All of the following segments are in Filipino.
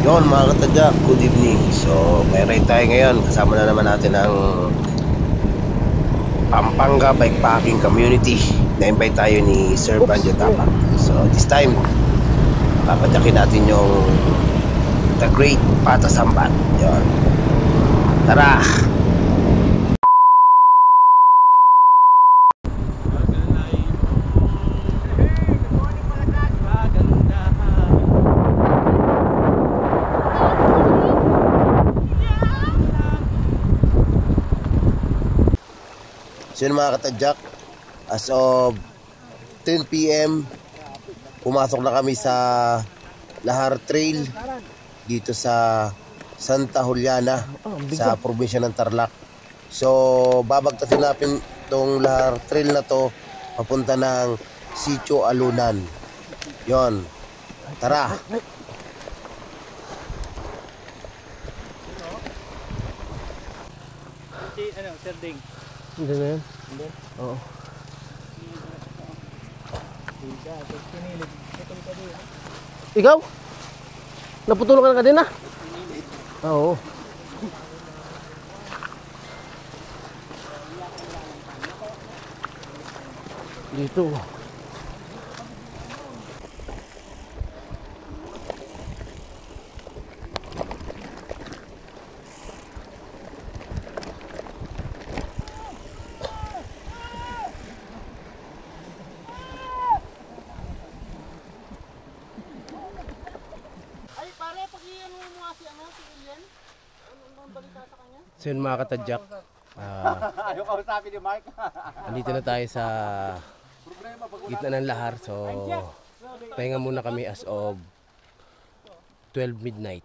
Yon mga katadyak, good evening. So may ride tayo ngayon. Kasama na naman natin ang Pampanga Bikepacking Community. Na-invite tayo ni Sir Banjo Tapak. So this time papadyakin natin yung The Great Patasambat. Yon. Tara! So yun mga katadyak, as of 10 PM pumasok na kami sa Lahar Trail dito sa Santa Juliana sa probinsya ng Tarlac. So babagtasin natin itong Lahar Trail na to papunta ng Sitio Alunan. Yon, tara! Ano, Sir Ding? Hindi na yan? Hindi? Oo. Ikaw? Naputulungan ka din ah? Oo. Dito. So yun mga katadyak, Ayaw kausapin ni Mark. andito na tayo sa gitna ng Lahar. So pahinga muna kami as of 12 midnight.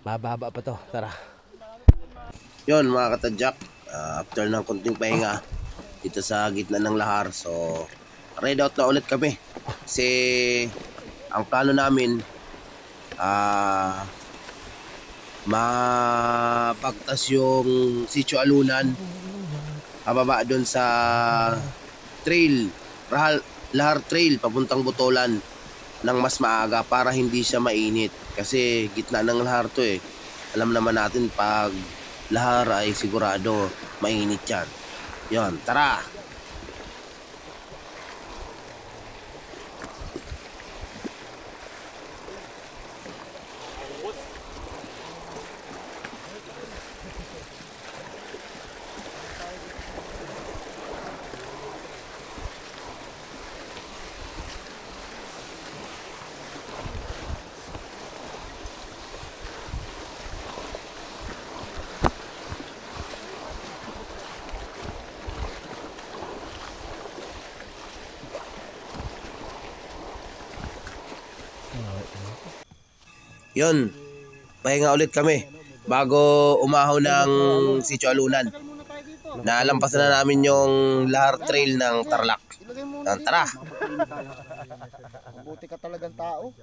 Mababa pa to, tara. Yon mga katadyak, after ng konting pahinga dito sa gitna ng Lahar, so ride out na ulit kami. Kasi ang plano namin mapagtas yung Sitio Alunan, pababa doon sa trail, Lahar Trail papuntang Botolan ng mas maaga para hindi siya mainit. Kasi gitna ng Lahar to eh. Alam naman natin pag Lahar ay sigurado mainit yan. Yon, tara! Yun, pahinga ulit kami bago umahon ng Sitio Alunan. Nalampasan na namin yung Lahar Trail ng Tarlac. Tara! Buti ka talagang tao.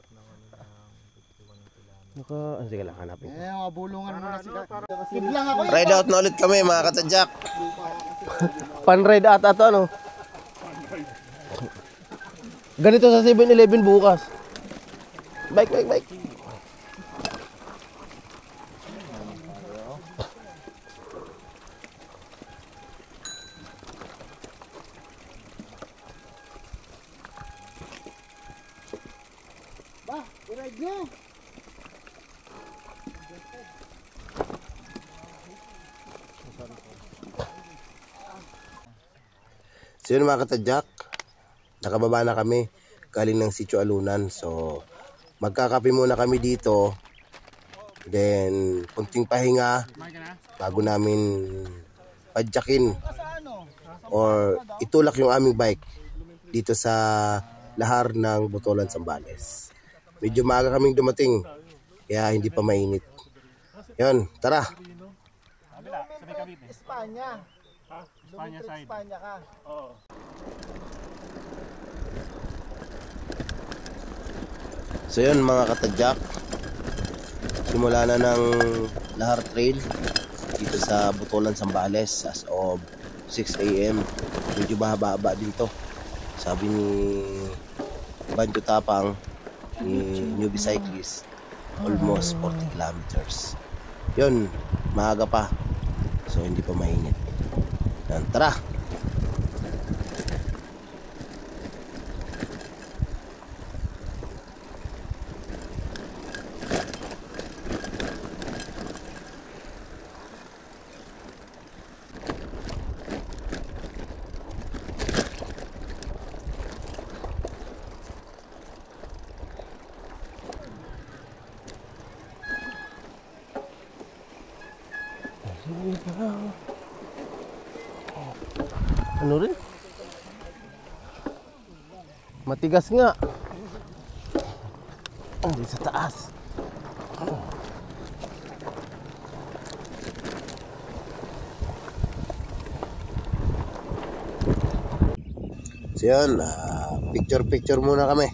Sige lang, hanapin ko. Mabulungan mo na sila. Lang ako. Ride out na ulit kami mga katadyak. Pan-ride ata to ano? Ganito sa 7-Eleven bukas. Bike. Ba, i-ride nyo. So yun mga katadyak, nakababa na kami galing ng Sitio Alunan. So magkakape muna kami dito, then kunting pahinga bago namin padyakin or itulak yung aming bike dito sa Lahar ng Botolan, Zambales. Medyo maaga kaming dumating kaya hindi pa mainit. Yun, tara! Espanya. Espanya side. Espanya ka. Oo. So yun mga katadyak, simula na ng Lahar Trail dito sa Botolan, Zambales as of 6 AM. Medyo bahaba-haba dito. Sabi ni Banjo Tapang, ni newbie cyclist, almost 40 kilometers. Yun, maaga pa. So hindi pa mainit. Yan, tara! Ano rin? Matigas nga. Di sa taas. So yun, picture muna kami.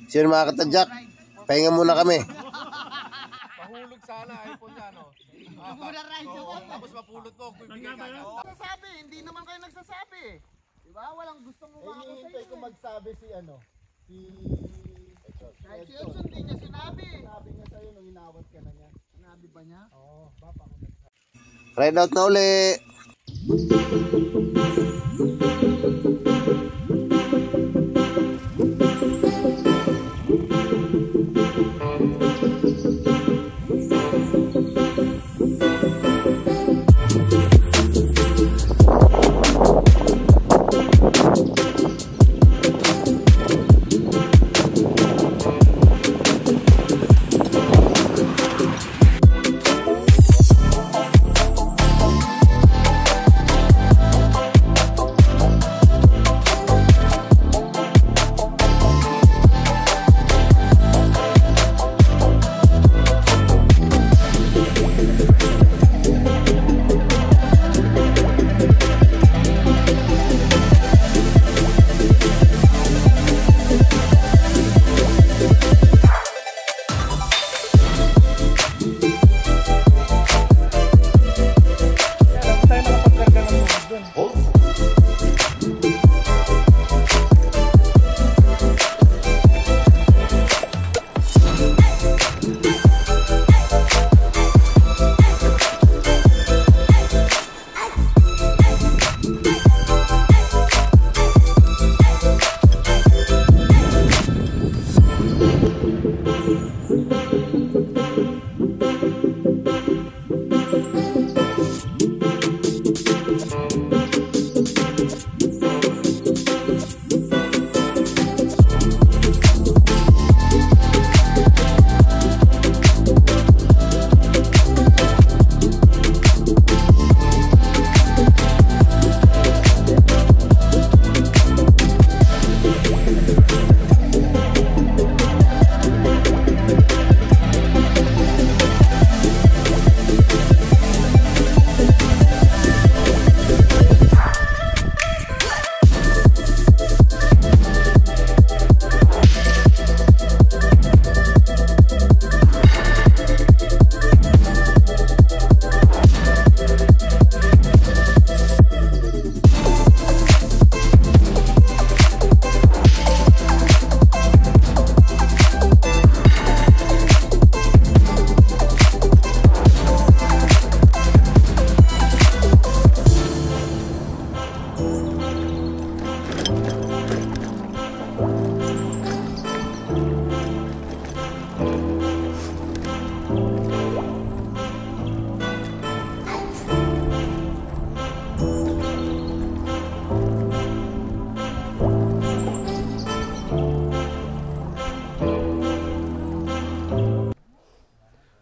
So yun mga katadyak, pahinga muna kami. Mahulog sana iPhone niya, no? Tapos mapulot mo, bibigay ka. Nagsasabi, hindi naman kayo nagsasabi. Diba? Walang gustong umako sa Hihintay ko magsabi si Kahit si Edson, hindi niya sinabi. Sabi niya sa'yo nung inawat ka na niya. Sinabi ba niya? Oo, ride out na uli.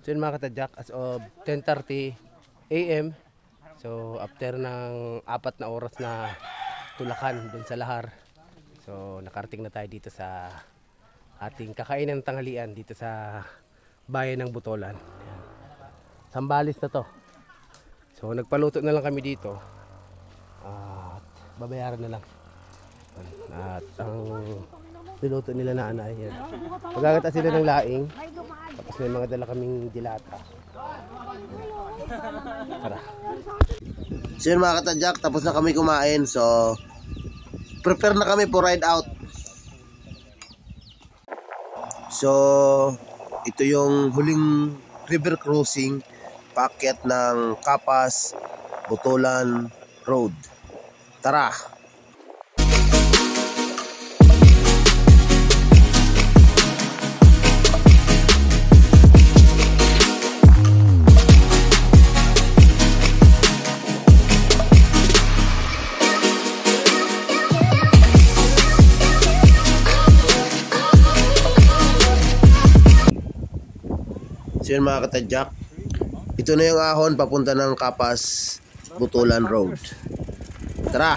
So yun mga katadyak, as of 10:30 AM. So after ng 4 na oras na tulakan dun sa lahar. So nakarating na tayo dito sa ating kakainan ng tanghalian dito sa bayan ng Butolan. Ayan. Sambales na to. So nagpaluto na lang kami dito. At babayaran na lang. At ang niluto nila na anay. Magagata sila ng laing. Tapos may mga dala kaming dilata. Tara. So yun mga katadyak, tapos na kami kumain. So prepare na kami for ride out. So ito yung huling river crossing paakyat ng Kapas Butolan Road. Tara. So yun mga katadyak, ito na yung ahon papunta ng Kapas Butolan Road. Tara!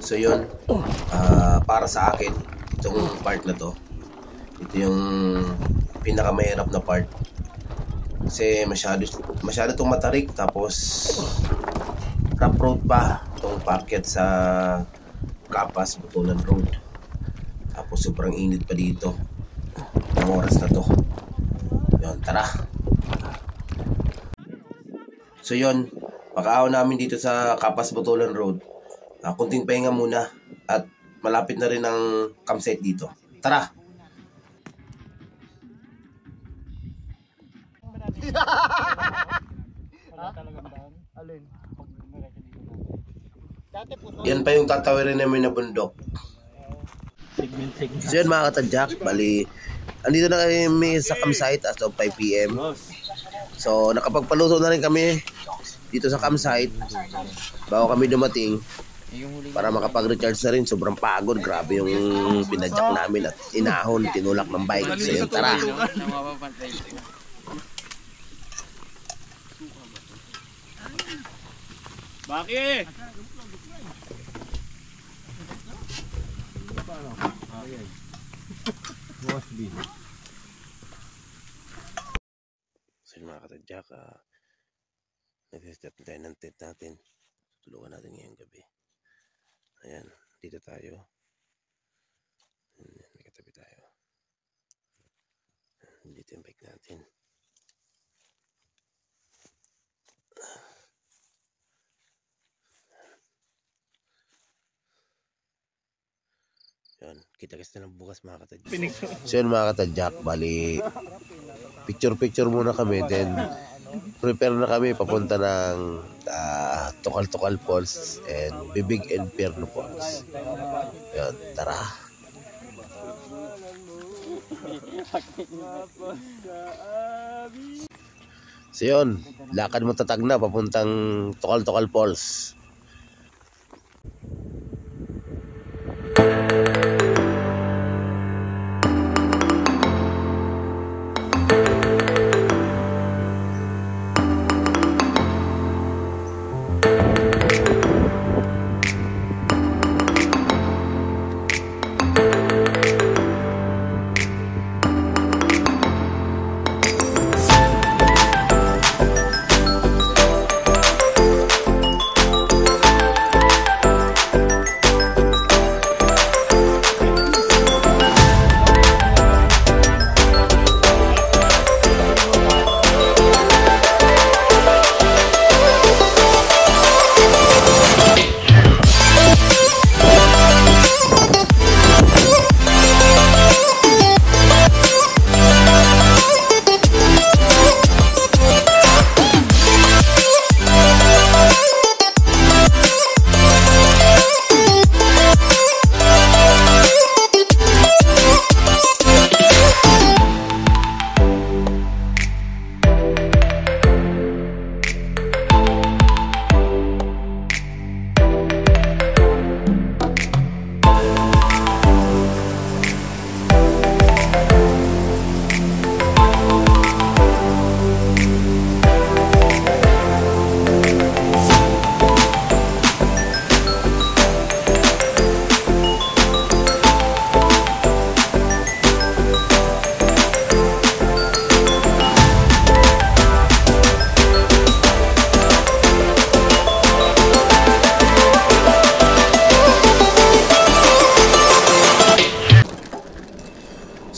So yun, para sa akin, itong part na to, ito yung pinakamahirap na part. Kasi masyado itong matarik, tapos rough road pa itong paakyat sa Kapas Butolan Road. Tapos sobrang init pa dito ng oras na to. Yun, tara. So yun, pag-ahon namin dito sa Kapas Butolan Road, kunting pahinga muna at malapit na rin ang campsite dito. Tara. Alin? Yan pa yung tatawirin namin na bundok. So yun mga katadyak, bali andito na kami sa campsite as of 5 PM. So nakapagpaluto na rin kami dito sa campsite bago kami dumating para makapag-recharge na rin. Sobrang pagod, grabe yung pinadyak namin at inahon, tinulak ng bike. So yun, tara. Bakit? So yun mga katadyak, nag-step tayo ng tent natin. Tulungan natin ngayong gabi. Ayan, dito tayo. May katabi tayo. Dito yung bike natin. Yan, kita-kita na bukas mga katadyak. So yun mga katadyak, bali picture muna kami, then prepare na kami papunta ng Tukal-Tukal Falls and Bibig and Perno Falls. Yan, tara. So yun, lakad mo tatag na papuntang Tukal-Tukal Falls.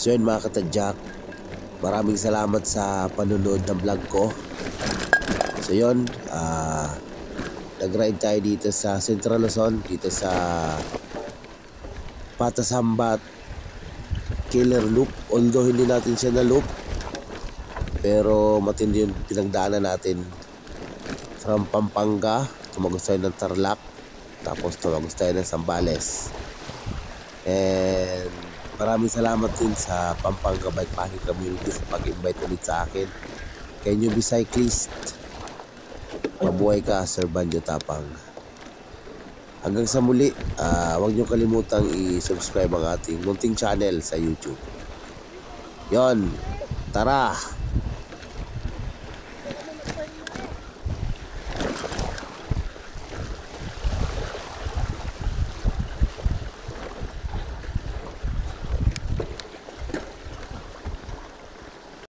So yun mga katadyak, maraming salamat sa panunod ng vlog ko. So yun, nag-ride tayo dito sa Central Luzon, dito sa Patasambat Killer Loop. Although hindi natin siya na loop, pero matindi yung pinagdaanan natin. From Pampanga, tumagos tayo ng Tarlac, tapos tumagos tayo ng Zambales. And maraming salamat din sa Pampanga Bikepacking Community sa pag-invite ulit sa akin. Kay Newbie Cyclist, mabuhay ka, Sir Banjo Tapang. Hanggang sa muli, huwag niyo kalimutang i-subscribe ang ating munting channel sa YouTube. Yon, tara!